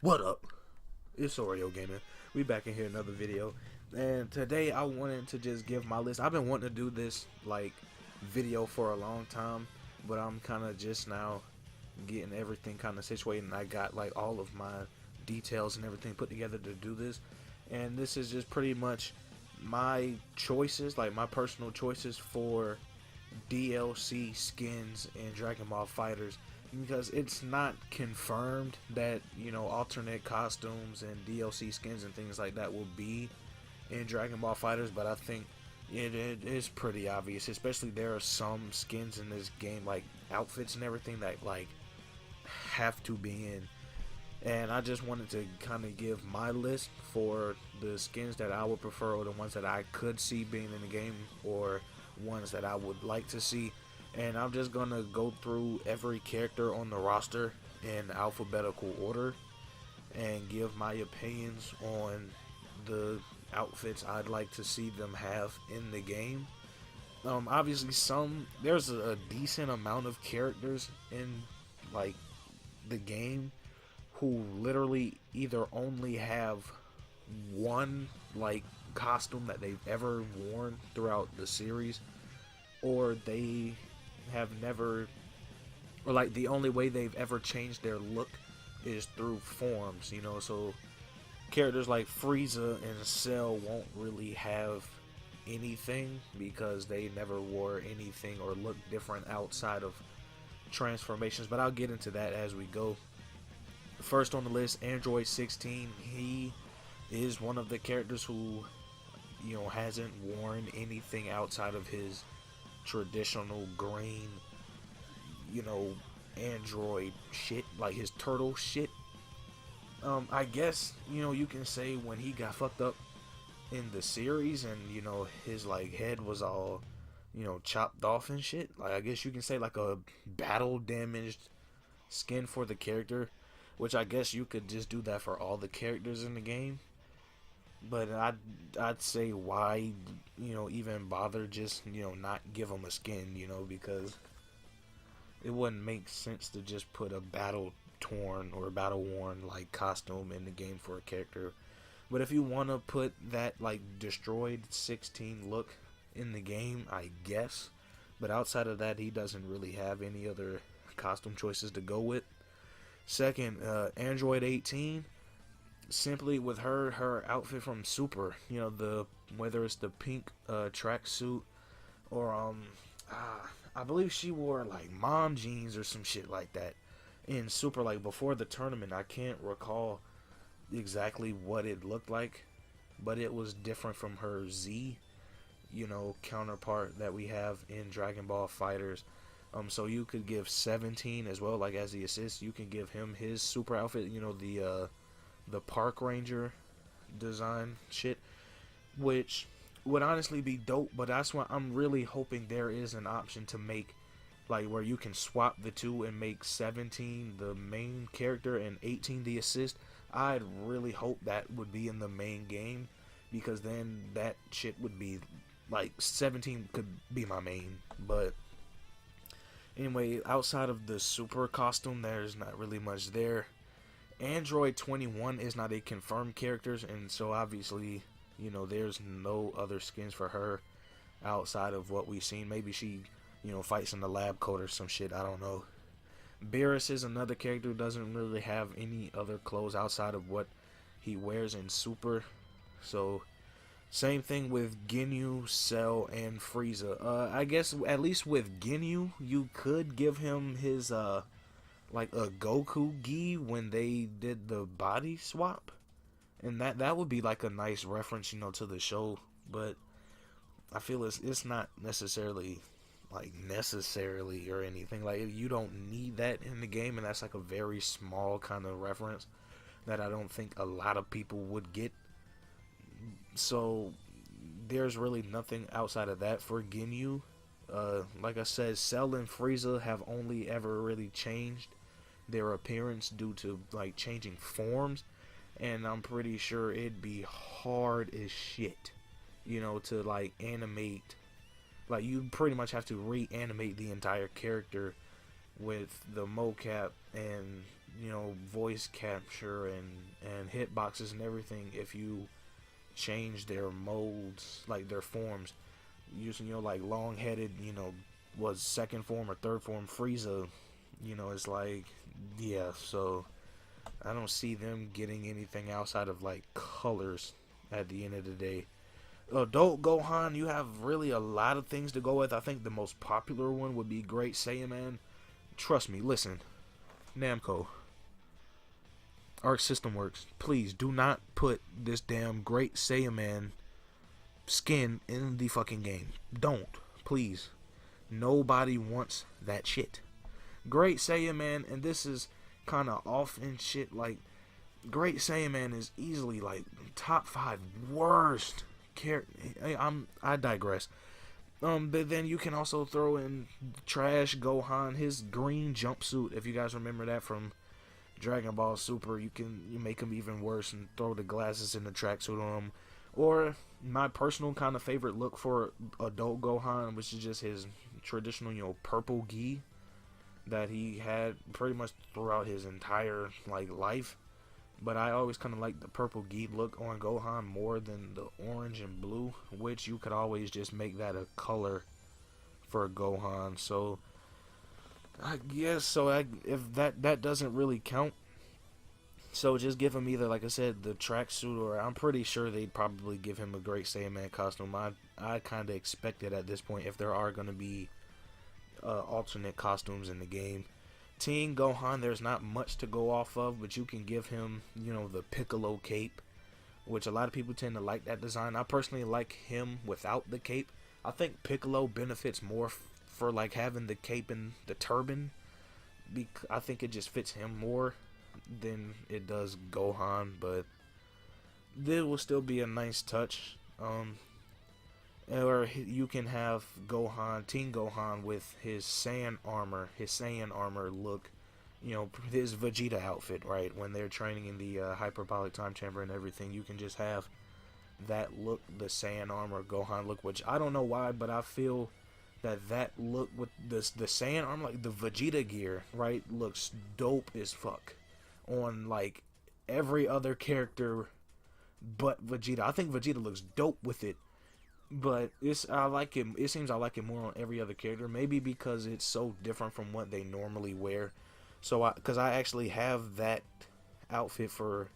What up? It's Oreo Gaming. We back in here another video, and today I wanted to just give my list. I've been wanting to do this like video for a long time, but I'm kind of just now getting everything kind of situated, and I got like all of my details and everything put together to do this. And this is just pretty much my choices, like my personal choices for DLC skins in Dragon Ball Fighterz, because it's not confirmed that, you know, alternate costumes and DLC skins and things like that will be in Dragon Ball Fighterz, but I think it is pretty obvious. Especially there are some skins in this game, like outfits and everything, that like have to be in. And I just wanted to kind of give my list for the skins that I would prefer, or the ones that I could see being in the game, or ones that I would like to see. And I'm just gonna go through every character on the roster in alphabetical order and give my opinions on the outfits I'd like to see them have in the game. Obviously there's a decent amount of characters in like the game who literally either only have one like costume that they've ever worn throughout the series, or they have never, or like the only way they've ever changed their look is through forms, you know. So characters like Frieza and Cell won't really have anything because they never wore anything or looked different outside of transformations, but I'll get into that as we go. First on the list, Android 16. He is one of the characters who, you know, hasn't worn anything outside of his traditional green, you know, android shit, like his turtle shit. I guess, you know, you can say when he got fucked up in the series and, you know, his like head was all, you know, chopped off and shit, like I guess you can say like a battle damaged skin for the character, which I guess you could just do that for all the characters in the game. But I'd say why, you know, even bother, just, you know, not give them a skin, you know, because it wouldn't make sense to just put a battle torn or battle worn like costume in the game for a character. But if you want to put that like destroyed 16 look in the game, I guess. But outside of that, he doesn't really have any other costume choices to go with. Second, Android 18. Simply with her outfit from Super, you know, the whether it's the pink tracksuit or I believe she wore like mom jeans or some shit like that in Super, like before the tournament. I can't recall exactly what it looked like, but it was different from her Z, you know, counterpart that we have in Dragon Ball Fighterz. So you could give 17 as well, like as the assist. You can give him his Super outfit, you know, the park ranger design shit, which would honestly be dope. But that's why I'm really hoping there is an option to make like where you can swap the two and make 17 the main character and 18 the assist. I'd really hope that would be in the main game, because then that shit would be like 17 could be my main. But anyway, outside of the Super costume, there's not really much there. Android 21 is not a confirmed character, and so obviously, you know, there's no other skins for her outside of what we've seen. Maybe she, you know, fights in the lab coat or some shit, I don't know. Beerus is another character who doesn't really have any other clothes outside of what he wears in Super. So same thing with Ginyu, Cell, and Frieza. I guess at least with Ginyu, you could give him his like a Goku gi when they did the body swap, and that would be like a nice reference, you know, to the show. But I feel it's not necessarily like necessarily or anything, like you don't need that in the game, and that's like a very small kind of reference that I don't think a lot of people would get. So there's really nothing outside of that for Ginyu. Like I said, Cell and Frieza have only ever really changed their appearance due to like changing forms, and I'm pretty sure it'd be hard as shit, you know, to like animate. Like you pretty much have to reanimate the entire character with the mocap and voice capture and hitboxes and everything if you change their molds, like their forms, using like long-headed, was second form or third form Frieza. It's like, yeah. So I don't see them getting anything outside of like colors at the end of the day. Adult Gohan, you have really a lot of things to go with. I think the most popular one would be Great Saiyaman. Trust me, listen, Namco, Arc System Works, please do not put this damn Great Saiyaman skin in the fucking game. Don't, please. Nobody wants that shit. Great Saiyaman, and this is kind of off and shit, like, Great Saiyaman is easily like top 5 worst character. I digress. But then you can also throw in Trash Gohan, his green jumpsuit. If you guys remember that from Dragon Ball Super, you make him even worse and throw the glasses and the tracksuit on him. Or my personal kind of favorite look for adult Gohan, which is just his traditional, purple gi that he had pretty much throughout his entire like life. But I always kind of like the purple gi look on Gohan more than the orange and blue, which you could always just make that a color for Gohan. So I guess if that doesn't really count, so just give him either, like I said, the tracksuit, or I'm pretty sure they'd probably give him a Great Saiyaman costume. I kind of expect it at this point if there are going to be alternate costumes in the game. Teen Gohan, there's not much to go off of, but you can give him, the Piccolo cape, which a lot of people tend to like that design. I personally like him without the cape. I think Piccolo benefits more for like having the cape and the turban. I think it just fits him more than it does Gohan, but this will still be a nice touch. Or you can have Gohan, Teen Gohan, with his Saiyan armor look, his Vegeta outfit, right? When they're training in the hyperbolic time chamber and everything, you can just have that look, the Saiyan armor Gohan look, which I don't know why, but I feel that look with the Saiyan armor, like the Vegeta gear, right, looks dope as fuck on like every other character but Vegeta. I think Vegeta looks dope with it. But I like it. It seems I like it more on every other character. Maybe because it's so different from what they normally wear. So because I actually have that outfit for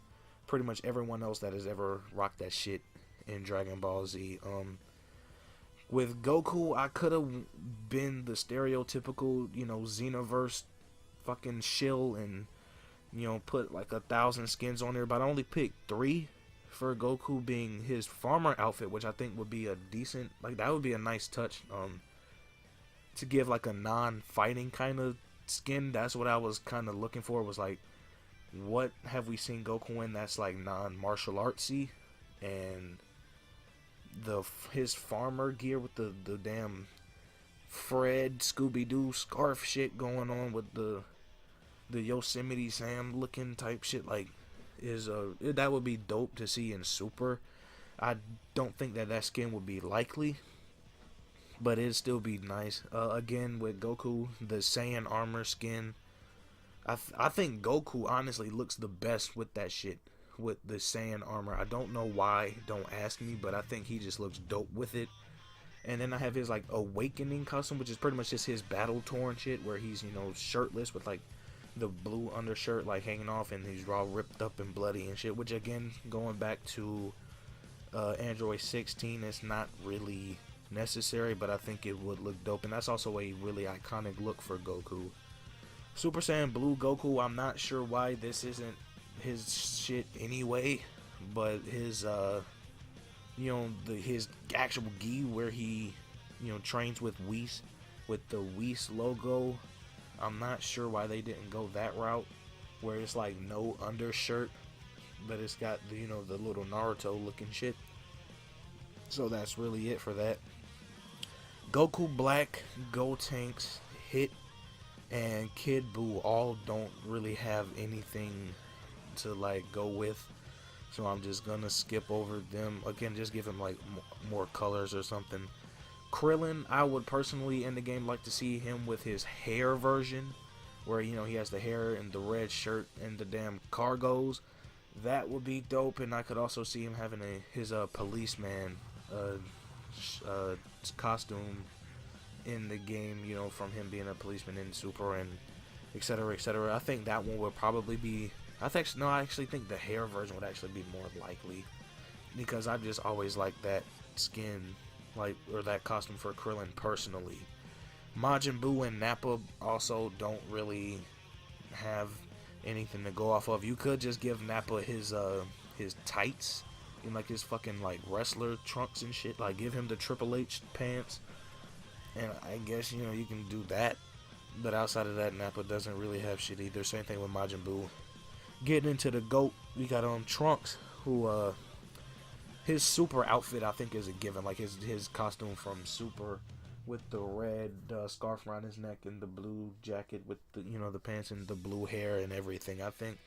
pretty much everyone else that has ever rocked that shit in Dragon Ball Z. With Goku, I could have been the stereotypical, Xenoverse fucking shill and put like 1,000 skins on there. But I only picked 3. For Goku being his farmer outfit, which I think would be a decent, like, that would be a nice touch, to give like a non-fighting kind of skin. That's what I was kind of looking for, was like, what have we seen Goku in that's like non-martial artsy, and his farmer gear with the damn Fred Scooby-Doo scarf shit going on with the Yosemite Sam looking type shit, like, that would be dope to see in Super. I don't think that skin would be likely, but it'd still be nice. Again, with Goku, the Saiyan armor skin, I think Goku honestly looks the best with that shit, with the Saiyan armor. I don't know why, don't ask me, but I think he just looks dope with it. And then I have his like Awakening costume, which is pretty much just his battle torn shit, where he's shirtless with like the blue undershirt like hanging off, and he's all ripped up and bloody and shit, which again, going back to Android 16, it's not really necessary, but I think it would look dope, and that's also a really iconic look for Goku. Super Saiyan Blue Goku, I'm not sure why this isn't his shit anyway, but his his actual gi where he trains with Whis, with the Whis logo, I'm not sure why they didn't go that route, where it's like no undershirt, but it's got the the little Naruto looking shit. So that's really it for that. Goku Black, Gotenks, Hit, and Kid Buu all don't really have anything to like go with, so I'm just gonna skip over them. Again, just give him like more colors or something. Krillin, I would personally in the game like to see him with his hair version, where he has the hair and the red shirt and the damn cargos. That would be dope. And I could also see him having his policeman costume in the game, from him being a policeman in Super, and etc., etc. I think that one would probably be. I actually think the hair version would actually be more likely, because I just always liked that skin, or that costume for Krillin personally. Majin Buu and Nappa also don't really have anything to go off of. You could just give Nappa his tights and his fucking wrestler trunks and shit. Give him the Triple H pants, and I guess you can do that. But outside of that, Nappa doesn't really have shit either. Same thing with Majin Buu. Getting into the GOAT, we got Trunks, who his Super outfit I think is a given. His costume from Super, with the red scarf around his neck and the blue jacket with the the pants and the blue hair and everything. I think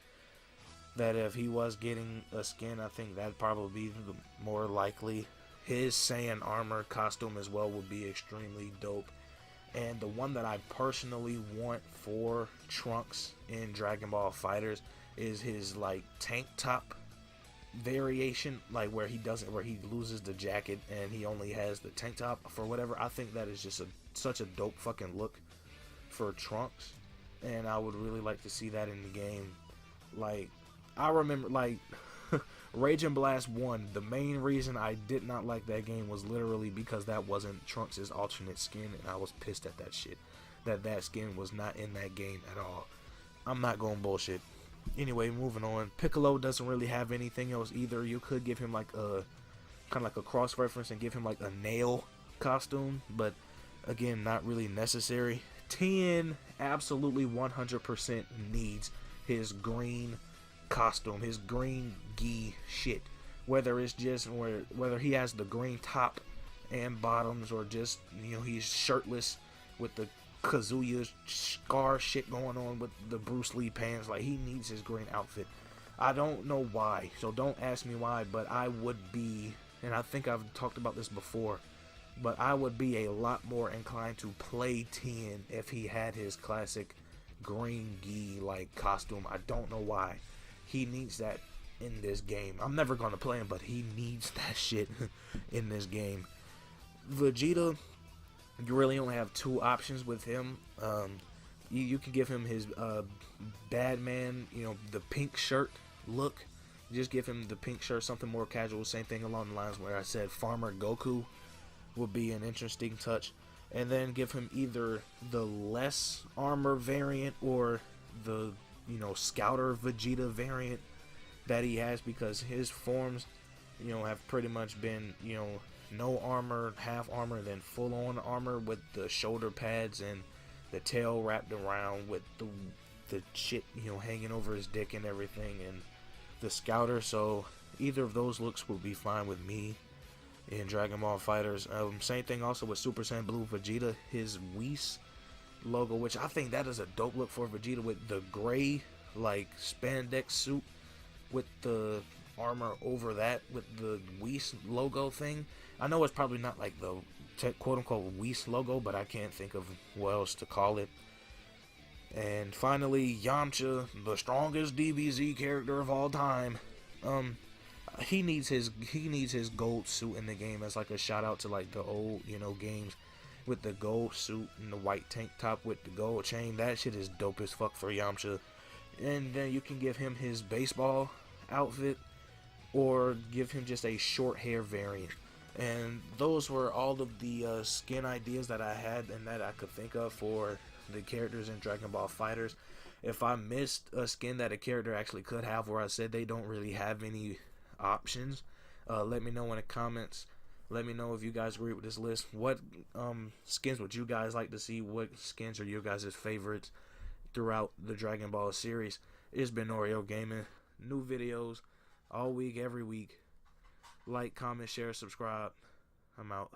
that if he was getting a skin, I think that'd probably be the more likely. His Saiyan armor costume as well would be extremely dope. And the one that I personally want for Trunks in Dragon Ball Fighterz is his tank top variation, where he loses the jacket and he only has the tank top for whatever. I think that is just such a dope fucking look for Trunks, and I would really like to see that in the game. I remember Raging Blast 1, the main reason I did not like that game was literally because that wasn't Trunks' alternate skin, and I was pissed at that shit, that skin was not in that game at all. I'm not going bullshit. Anyway, moving on. Piccolo doesn't really have anything else either. You could give him a kind of a cross reference and give him a nail costume, but again, not really necessary. Tien absolutely 100% needs his green costume, his green gi shit. Whether it's just whether he has the green top and bottoms, or just he's shirtless with the Kazuya scar shit going on with the Bruce Lee pants. He needs his green outfit. I don't know why, so don't ask me why, but I would be, and I think I've talked about this before, but I would be a lot more inclined to play Tien if he had his classic green gi costume. I don't know why. He needs that in this game. I'm never going to play him, but he needs that shit in this game. Vegeta, you really only have two options with him. You can give him his bad man, the pink shirt look. Just give him the pink shirt, something more casual. Same thing along the lines where I said Farmer Goku would be an interesting touch. And then give him either the less armor variant or the Scouter Vegeta variant that he has, because his forms have pretty much been no armor, half armor, then full on armor with the shoulder pads and the tail wrapped around with the shit hanging over his dick and everything, and the Scouter. So either of those looks would be fine with me in Dragon Ball Fighterz. Same thing also with Super Saiyan Blue Vegeta, his Whis logo, which I think that is a dope look for Vegeta, with the gray spandex suit with the armor over that with the Whis logo thing. I know it's probably not the quote-unquote Whis logo, but I can't think of what else to call it. And finally, Yamcha, the strongest DBZ character of all time. He needs his gold suit in the game as a shout out to the old games, with the gold suit and the white tank top with the gold chain. That shit is dope as fuck for Yamcha. And then you can give him his baseball outfit, or give him just a short hair variant. And those were all of the skin ideas that I had and that I could think of for the characters in Dragon Ball Fighterz. If I missed a skin that a character actually could have, where I said they don't really have any options, let me know in the comments. Let me know if you guys agree with this list. What skins would you guys like to see? What skins are your guys' favorites throughout the Dragon Ball series? It's been Oreo Gaming. New videos all week, every week. Like, comment, share, subscribe. I'm out.